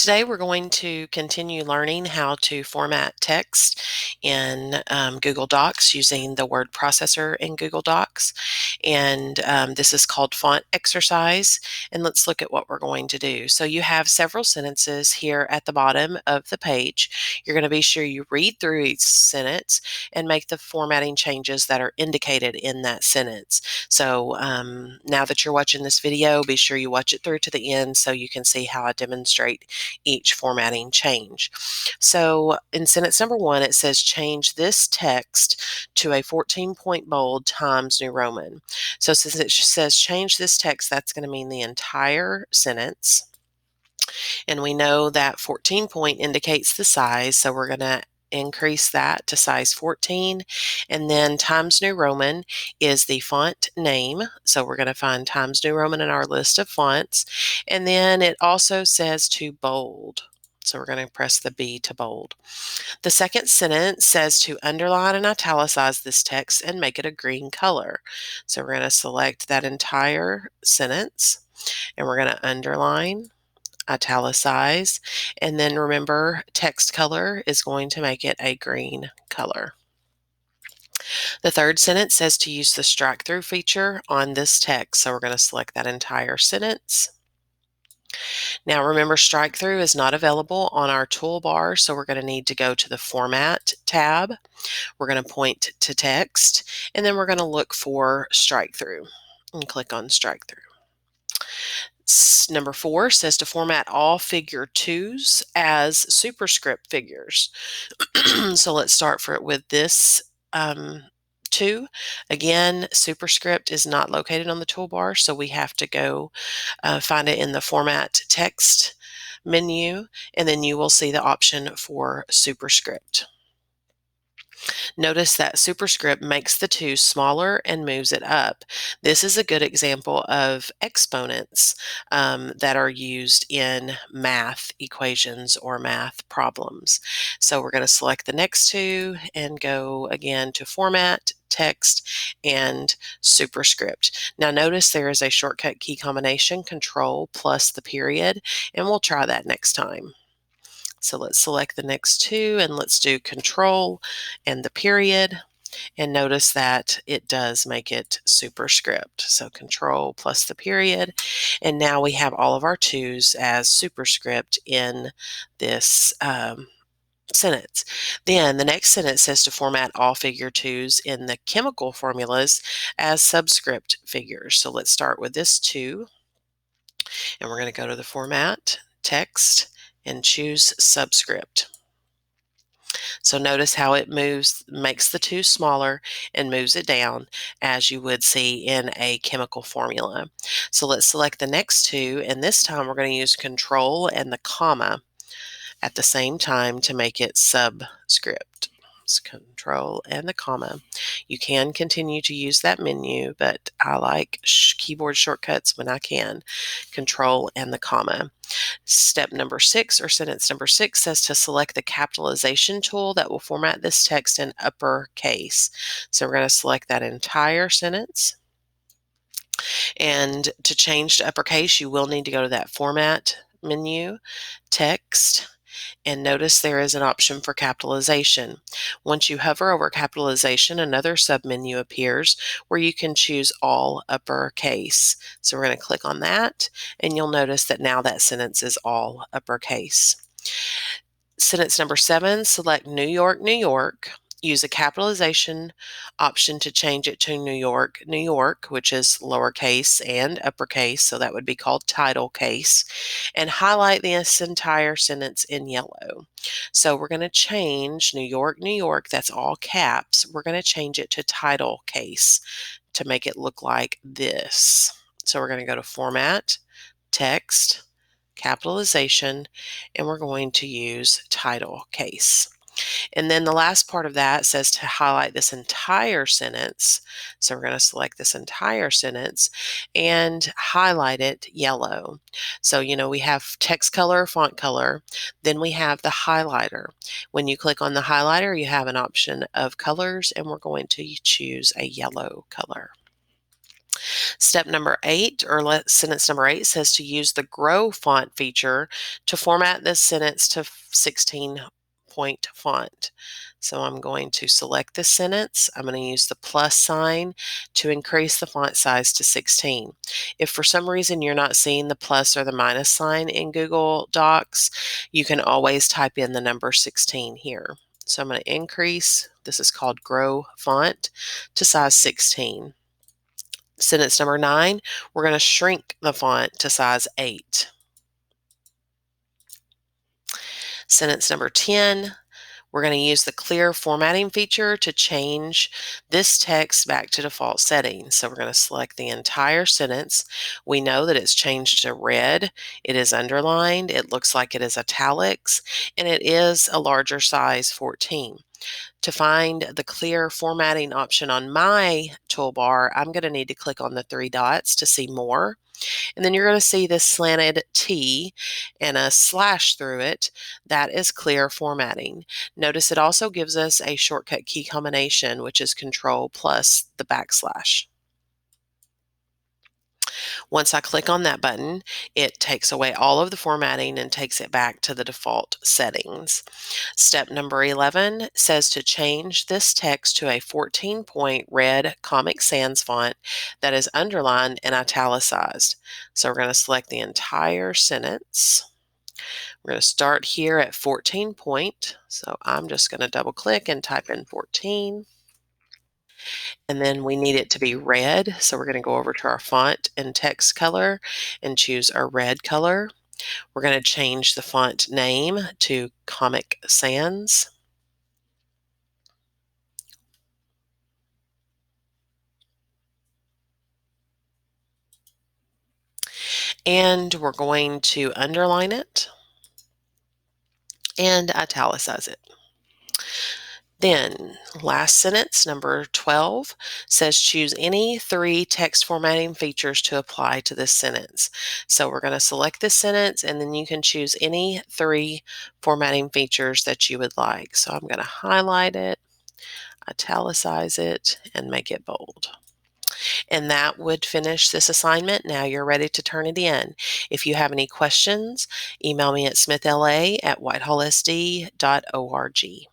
Today we're going to continue learning how to format text in Google Docs using the word processor in Google Docs. And this is called font exercise. And let's look at what we're going to do. So you have several sentences here at the bottom of the page. You're going to be sure you read through each sentence and make the formatting changes that are indicated in that sentence. So now that you're watching this video, be sure you watch it through to the end so you can see how I demonstrate each formatting change. So in sentence number 1, it says change this text to a 14-point bold Times New Roman. So since it says change this text, that's going to mean the entire sentence. And we know that 14 point indicates the size, so we're going to increase that to size 14. And then Times New Roman is the font name. So we're going to find Times New Roman in our list of fonts. And then it also says to bold. So we're going to press the B to bold. The second sentence says to underline and italicize this text and make it a green color. So we're going to select that entire sentence and we're going to underline, italicize, and then remember text color is going to make it a green color. The third sentence says to use the strike through feature on this text. So we're going to select that entire sentence. Now remember, strike through is not available on our toolbar, so we're going to need to go to the Format tab. We're going to point to text, and then we're going to look for strike through and click on strike through. Number 4 says to format all figure 2s as superscript figures. So let's start with this 2. Again, superscript is not located on the toolbar, so we have to go find it in the Format Text menu, and then you will see the option for superscript. Notice that superscript makes the 2 smaller and moves it up. This is a good example of exponents that are used in math equations or math problems. So we're going to select the next 2 and go again to Format, Text, and Superscript. Now notice there is a shortcut key combination, Control plus the period, and we'll try that next time. So let's select the next 2 and let's do Control and the period. And notice that it does make it superscript. So Control plus the period. And now we have all of our 2s as superscript in this sentence. Then the next sentence says to format all figure 2s in the chemical formulas as subscript figures. So let's start with this 2. And we're going to go to the Format, Text, and choose Subscript. So notice how it makes the 2 smaller and moves it down as you would see in a chemical formula. So let's select the next 2, and this time we're going to use Control and the comma at the same time to make it subscript. It's Control and the comma. You can continue to use that menu, but I like keyboard shortcuts when I can. Control and the comma. Step number 6, or sentence number 6, says to select the capitalization tool that will format this text in uppercase. So we're going to select that entire sentence. And to change to uppercase, you will need to go to that Format menu, Text, and notice there is an option for capitalization. Once you hover over capitalization, another submenu appears where you can choose all uppercase. So we're going to click on that, and you'll notice that now that sentence is all uppercase. Sentence number 7, select New York, New York. Use a capitalization option to change it to New York, New York, which is lowercase and uppercase, so that would be called title case, and highlight this entire sentence in yellow. So we're going to change New York, New York, that's all caps. We're going to change it to title case to make it look like this. So we're going to go to Format, Text, Capitalization, and we're going to use title case. And then the last part of that says to highlight this entire sentence. So we're going to select this entire sentence and highlight it yellow. So, we have text color, font color, then we have the highlighter. When you click on the highlighter, you have an option of colors, and we're going to choose a yellow color. Step number 8, or sentence number 8, says to use the grow font feature to format this sentence to 16-point font. So I'm going to select this sentence. I'm going to use the plus sign to increase the font size to 16. If for some reason you're not seeing the plus or the minus sign in Google Docs, you can always type in the number 16 here. So I'm going to increase, this is called grow font, to size 16. Sentence number 9, we're going to shrink the font to size 8. Sentence number 10, we're going to use the clear formatting feature to change this text back to default settings. So we're going to select the entire sentence. We know that it's changed to red, it is underlined, it looks like it is italics, and it is a larger size 14. To find the clear formatting option on my toolbar, I'm going to need to click on the 3 dots to see more. And then you're going to see this slanted T and a slash through it. That is clear formatting. Notice it also gives us a shortcut key combination, which is Control plus the backslash. Once I click on that button, it takes away all of the formatting and takes it back to the default settings. Step number 11 says to change this text to a 14-point red Comic Sans font that is underlined and italicized. So we're going to select the entire sentence. We're going to start here at 14 point. So I'm just going to double click and type in 14. And then we need it to be red. So we're going to go over to our font and text color and choose our red color. We're going to change the font name to Comic Sans. And we're going to underline it and italicize it. Then, last sentence, number 12, says choose any 3 text formatting features to apply to this sentence. So we're going to select this sentence, and then you can choose any 3 formatting features that you would like. So I'm going to highlight it, italicize it, and make it bold. And that would finish this assignment. Now you're ready to turn it in. If you have any questions, email me at smithla@whitehallsd.org.